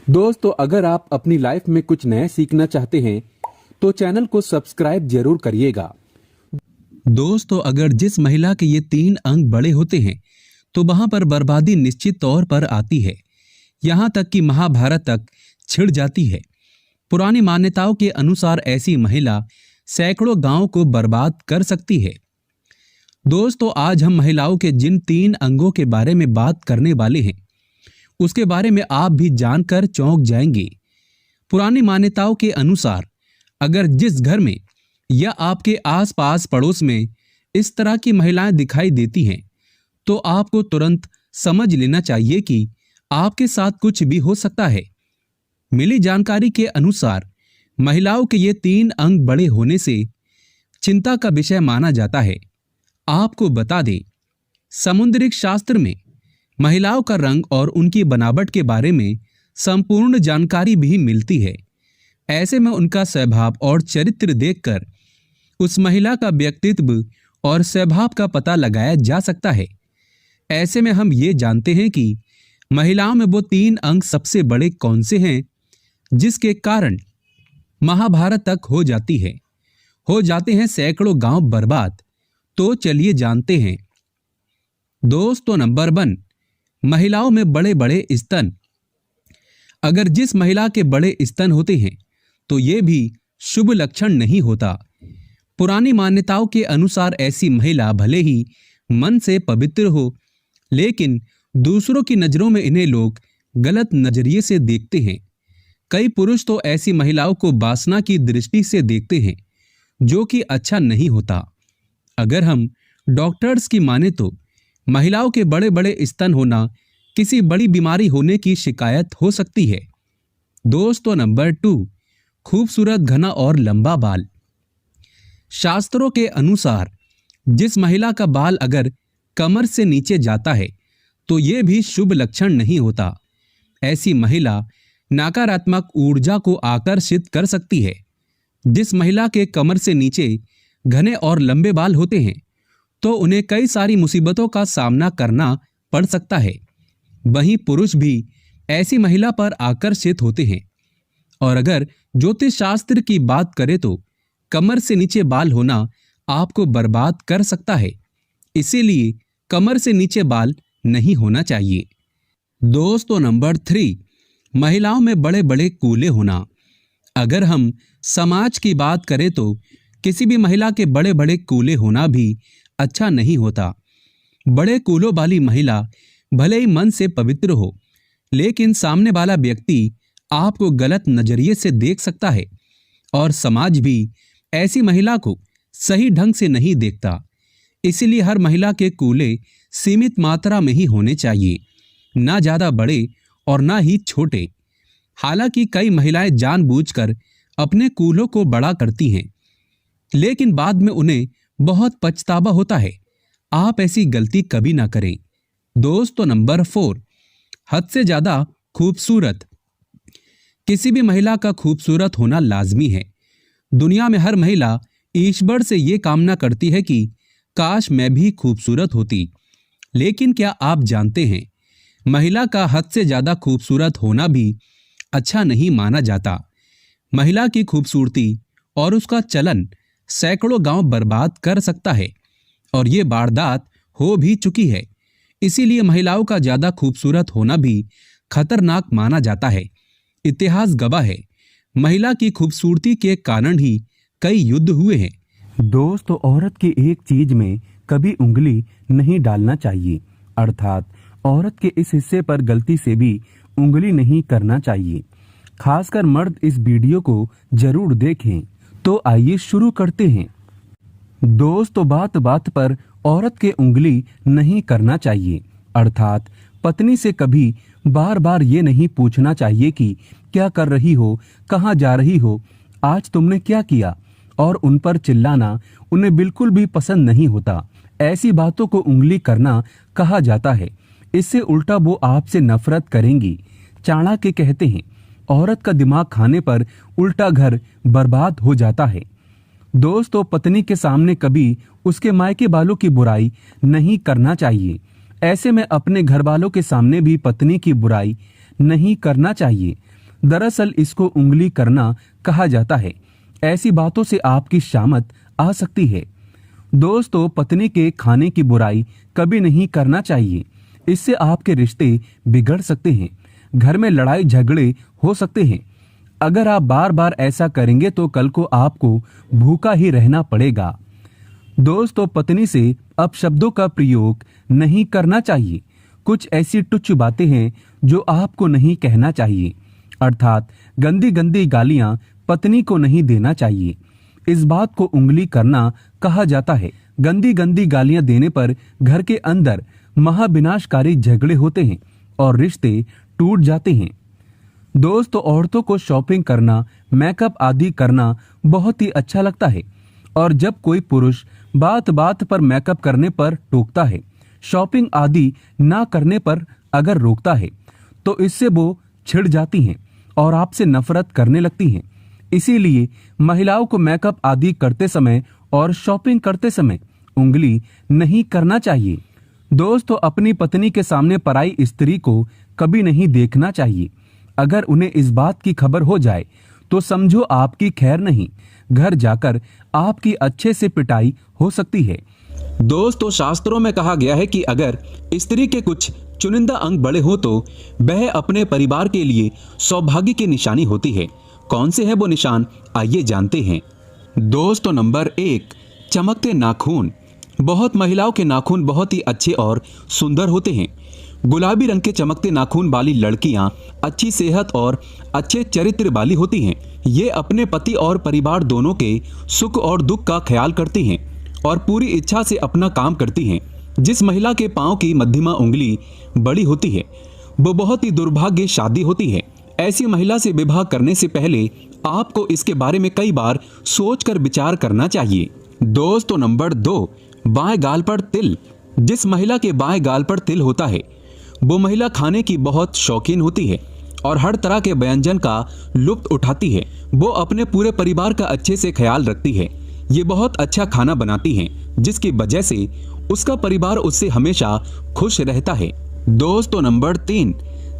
दोस्तों, अगर आप अपनी लाइफ में कुछ नया सीखना चाहते हैं तो चैनल को सब्सक्राइब जरूर करिएगा। दोस्तों, अगर जिस महिला के ये 3 अंग बड़े होते हैं तो वहां पर बर्बादी निश्चित तौर पर आती है। यहाँ तक कि महाभारत तक छिड़ जाती है। पुरानी मान्यताओं के अनुसार ऐसी महिला सैकड़ों गांवों को बर्बाद कर सकती है। दोस्तों, आज हम महिलाओं के जिन 3 अंगों के बारे में बात करने वाले हैं उसके बारे में आप भी जानकर चौंक जाएंगे। पुरानी मान्यताओं के अनुसार अगर जिस घर में या आपके आसपास पड़ोस में इस तरह की महिलाएं दिखाई देती हैं तो आपको तुरंत समझ लेना चाहिए कि आपके साथ कुछ भी हो सकता है। मिली जानकारी के अनुसार महिलाओं के ये 3 अंग बड़े होने से चिंता का विषय माना जाता है। आपको बता दें, समुद्रिक शास्त्र में महिलाओं का रंग और उनकी बनावट के बारे में संपूर्ण जानकारी भी मिलती है। ऐसे में उनका स्वभाव और चरित्र देखकर उस महिला का व्यक्तित्व और स्वभाव का पता लगाया जा सकता है। ऐसे में हम ये जानते हैं कि महिलाओं में वो 3 अंग सबसे बड़े कौन से हैं जिसके कारण महाभारत तक हो जाते हैं सैकड़ों गांव बर्बाद। तो चलिए जानते हैं। दोस्तों, नंबर 1, महिलाओं में बड़े बड़े स्तन। अगर जिस महिला के बड़े स्तन होते हैं तो ये भी शुभ लक्षण नहीं होता। पुरानी मान्यताओं के अनुसार ऐसी महिला भले ही मन से पवित्र हो, लेकिन दूसरों की नजरों में इन्हें लोग गलत नजरिए से देखते हैं। कई पुरुष तो ऐसी महिलाओं को वासना की दृष्टि से देखते हैं, जो कि अच्छा नहीं होता। अगर हम डॉक्टर्स की माने तो महिलाओं के बड़े बड़े स्तन होना किसी बड़ी बीमारी होने की शिकायत हो सकती है। दोस्तों, नंबर 2, खूबसूरत घना और लंबा बाल। शास्त्रों के अनुसार जिस महिला का बाल अगर कमर से नीचे जाता है तो यह भी शुभ लक्षण नहीं होता। ऐसी महिला नकारात्मक ऊर्जा को आकर्षित कर सकती है। जिस महिला के कमर से नीचे घने और लंबे बाल होते हैं तो उन्हें कई सारी मुसीबतों का सामना करना पड़ सकता है। वहीं पुरुष भी ऐसी महिला पर आकर्षित होते हैं। और अगर ज्योतिष शास्त्र की बात करें तो कमर से नीचे बाल होना आपको बर्बाद कर सकता है। इसीलिए कमर से नीचे बाल नहीं होना चाहिए। दोस्तों, नंबर 3, महिलाओं में बड़े बड़े कूल्हे होना। अगर हम समाज की बात करें तो किसी भी महिला के बड़े बड़े कूल्हे होना भी अच्छा नहीं होता। बड़े कूल्हों वाली महिला भले ही मन से पवित्र हो, लेकिन सामने वाला व्यक्ति आपको गलत नजरिए से देख सकता है और समाज भी ऐसी महिला को सही ढंग से नहीं देखता। इसीलिए हर महिला के कूल्हे सीमित मात्रा में ही होने चाहिए, ना ज्यादा बड़े और ना ही छोटे। हालांकि कई महिलाएं जानबूझकर अपने कूल्हों को बड़ा करती हैं, लेकिन बाद में उन्हें बहुत पछतावा होता है। आप ऐसी गलती कभी ना करें। दोस्तों, नंबर 4, हद से ज्यादा खूबसूरत। किसी भी महिला का खूबसूरत होना लाजमी है। दुनिया में हर महिला ईश्वर से ये कामना करती है कि काश मैं भी खूबसूरत होती। लेकिन क्या आप जानते हैं, महिला का हद से ज्यादा खूबसूरत होना भी अच्छा नहीं माना जाता। महिला की खूबसूरती और उसका चलन सैकड़ों गांव बर्बाद कर सकता है और ये वारदात हो भी चुकी है। इसीलिए महिलाओं का ज्यादा खूबसूरत होना भी खतरनाक माना जाता है। इतिहास गवाह है, महिला की खूबसूरती के कारण ही कई युद्ध हुए हैं। दोस्तों, औरत की एक चीज में कभी उंगली नहीं डालना चाहिए, अर्थात औरत के इस हिस्से पर गलती से भी उंगली नहीं करना चाहिए। खासकर मर्द इस वीडियो को जरूर देखें। तो आइए शुरू करते हैं। दोस्तों, बात बात पर औरत के उंगली नहीं करना चाहिए, अर्थात पत्नी से कभी बार बार ये नहीं पूछना चाहिए कि क्या कर रही हो, कहाँ जा रही हो, आज तुमने क्या किया, और उन पर चिल्लाना उन्हें बिल्कुल भी पसंद नहीं होता। ऐसी बातों को उंगली करना कहा जाता है। इससे उल्टा वो आपसे नफरत करेंगी। चाणक्य कहते हैं, औरत का दिमाग खाने पर उल्टा घर बर्बाद हो जाता है। दोस्तों, पत्नी के सामने कभी उसके मायके वालों की बुराई नहीं करना चाहिए। ऐसे में अपने घर वालों के सामने भी पत्नी की बुराई नहीं करना चाहिए। दरअसल इसको उंगली करना कहा जाता है। ऐसी बातों से आपकी शामत आ सकती है। दोस्तों, पत्नी के खाने की बुराई कभी नहीं करना चाहिए। इससे आपके रिश्ते बिगड़ सकते हैं, घर में लड़ाई झगड़े हो सकते हैं। अगर आप बार बार ऐसा करेंगे तो कल को आपको भूखा ही रहना पड़ेगा। दोस्तों, पत्नी से अपशब्दों का प्रयोग नहीं करना चाहिए। कुछ ऐसी तुच्छ बातें हैं जो आपको नहीं कहना चाहिए, अर्थात गंदी गंदी गालियां पत्नी को नहीं देना चाहिए। इस बात को उंगली करना कहा जाता है। गंदी गंदी गालियां देने पर घर के अंदर महाविनाशकारी झगड़े होते हैं और रिश्ते टूट जाते हैं। दोस्तों, औरतों को शॉपिंग करना, मेकअप आदि करना बहुत ही अच्छा लगता है और जब कोई पुरुष बात बात पर मेकअप करने पर टोकता है, शॉपिंग आदि ना करने पर अगर रोकता है, तो इससे वो छिड़ जाती हैं और आपसे नफरत करने लगती हैं। इसीलिए महिलाओं को मेकअप आदि करते समय और शॉपिंग करते समय उंगली नहीं करना चाहिए। दोस्तों, अपनी पत्नी के सामने पराई स्त्री को कभी नहीं देखना चाहिए। अगर उन्हें इस बात की खबर हो जाए तो समझो आपकी खैर नहीं, घर जाकर आपकी अच्छे से पिटाई हो सकती है। दोस्तों, शास्त्रों में कहा गया है कि अगर स्त्री के कुछ चुनिंदा अंग बड़े हो तो वह अपने परिवार के लिए सौभाग्य की निशानी होती है। कौन से है वो निशान, आइए जानते हैं। दोस्तों, नंबर 1, चमकते नाखून। बहुत महिलाओं के नाखून बहुत ही अच्छे और सुंदर होते हैं। गुलाबी रंग के चमकते नाखून वाली लड़कियां अच्छी सेहत और अच्छे चरित्र वाली होती हैं। ये अपने पति और परिवार दोनों के सुख और दुख का ख्याल करती हैं और पूरी इच्छा से अपना काम करती हैं। जिस महिला के पांव की मध्यमा उंगली बड़ी होती है वो बहुत ही दुर्भाग्यशाली होती है। ऐसी महिला से विवाह करने से पहले आपको इसके बारे में कई बार सोचकर विचार करना चाहिए। दोस्तों, नंबर 2, बाएं गाल पर तिल। जिस महिला के बाएं गाल पर तिल होता है वो महिला खाने की बहुत शौकीन होती है और हर तरह के व्यंजन का लुत्फ उठाती है। वो अपने पूरे परिवार का अच्छे से ख्याल रखती है। ये बहुत अच्छा खाना बनाती हैं, जिसकी वजह से उसका परिवार उससे हमेशा खुश रहता है। दोस्तों, नंबर 3,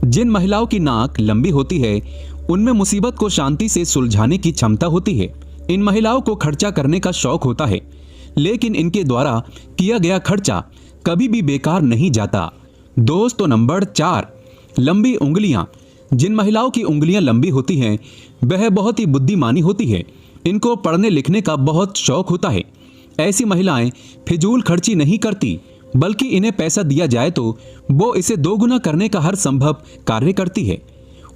जिन महिलाओं की नाक लंबी होती है उनमें मुसीबत को शांति से सुलझाने की क्षमता होती है। इन महिलाओं को खर्चा करने का शौक होता है, लेकिन इनके द्वारा किया गया खर्चा कभी भी बेकार नहीं जाता। दोस्तों, नंबर 4, लंबी उंगलियां। जिन महिलाओं की उंगलियां लंबी होती हैं वह बहुत ही बुद्धिमानी होती है। इनको पढ़ने लिखने का बहुत शौक होता है। ऐसी महिलाएं फिजूल खर्ची नहीं करती, बल्कि इन्हें पैसा दिया जाए तो वो इसे दोगुना करने का हर संभव कार्य करती है।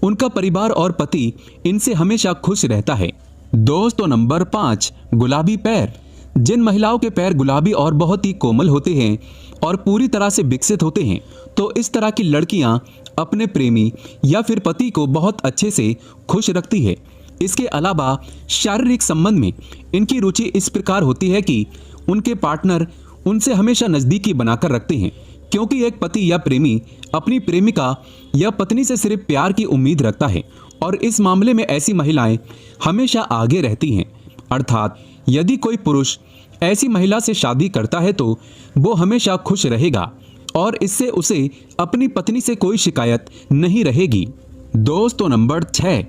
उनका परिवार और पति इनसे हमेशा खुश रहता है। दोस्तों, नंबर 5, गुलाबी पैर। जिन महिलाओं के पैर गुलाबी और बहुत ही कोमल होते हैं और पूरी तरह से विकसित होते हैं तो इस तरह की लड़कियां अपने प्रेमी या फिर पति को बहुत अच्छे से खुश रखती है। इसके अलावा शारीरिक संबंध में इनकी रुचि इस प्रकार होती है कि उनके पार्टनर उनसे हमेशा नज़दीकी बनाकर रखते हैं, क्योंकि एक पति या प्रेमी अपनी प्रेमिका या पत्नी से सिर्फ प्यार की उम्मीद रखता है और इस मामले में ऐसी महिलाएं हमेशा आगे रहती हैं। अर्थात यदि कोई पुरुष ऐसी महिला से शादी करता है तो वो हमेशा खुश रहेगा और इससे उसे अपनी पत्नी से कोई शिकायत नहीं रहेगी। दोस्तों, नंबर 6,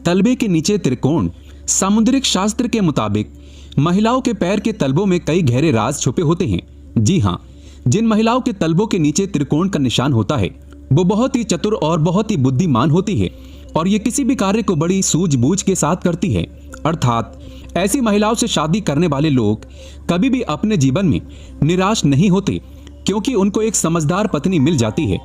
तलबे के नीचे त्रिकोण। सामुद्रिक शास्त्र के मुताबिक महिलाओं के पैर के तलबों में कई गहरे राज छुपे होते हैं। जी हाँ, जिन महिलाओं के तलबों के नीचे त्रिकोण का निशान होता है वो बहुत ही चतुर और बहुत ही बुद्धिमान होती है और ये किसी भी कार्य को बड़ी सूझबूझ के साथ करती है। अर्थात ऐसी महिलाओं से शादी करने वाले लोग कभी भी अपने जीवन में निराश नहीं होते, क्योंकि उनको एक समझदार पत्नी मिल जाती है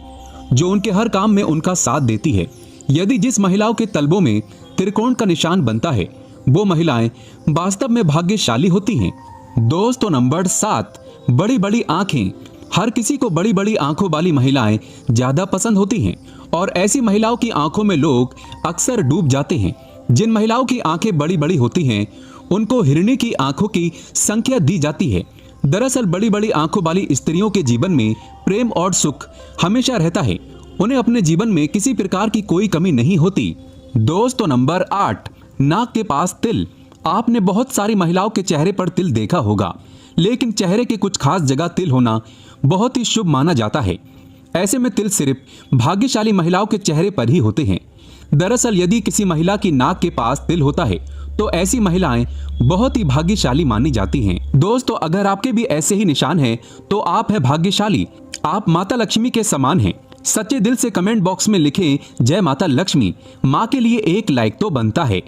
जो उनके हर काम में उनका साथ देती है। यदि जिस महिलाओं के तलबों में त्रिकोण का निशान बनता है वो महिलाएं वास्तव में भाग्यशाली होती हैं। दोस्तों, नंबर 7, बड़ी बड़ी आंखें। हर किसी को बड़ी बड़ी आंखों वाली महिलाएं ज्यादा पसंद होती हैं और ऐसी महिलाओं की आंखों में लोग अक्सर डूब जाते हैं। जिन महिलाओं की आंखें बड़ी बड़ी होती हैं उनको हिरणी की आंखों की संख्या दी जाती है। दरअसल बड़ी बड़ी आंखों वाली स्त्रियों के जीवन में प्रेम और सुख हमेशा रहता है। उन्हें अपने जीवन में किसी प्रकार की कोई कमी नहीं होती। दोस्तों, नंबर 8, नाक के पास तिल। आपने बहुत सारी महिलाओं के चेहरे पर तिल देखा होगा, लेकिन चेहरे के कुछ खास जगह तिल होना बहुत ही शुभ माना जाता है। ऐसे में तिल सिर्फ भाग्यशाली महिलाओं के चेहरे पर ही होते हैं। दरअसल यदि किसी महिला की नाक के पास तिल होता है तो ऐसी महिलाएं बहुत ही भाग्यशाली मानी जाती हैं। दोस्तों, अगर आपके भी ऐसे ही निशान हैं तो आप है भाग्यशाली। आप माता लक्ष्मी के समान हैं। सच्चे दिल से कमेंट बॉक्स में लिखें जय माता लक्ष्मी। माँ के लिए एक लाइक तो बनता है।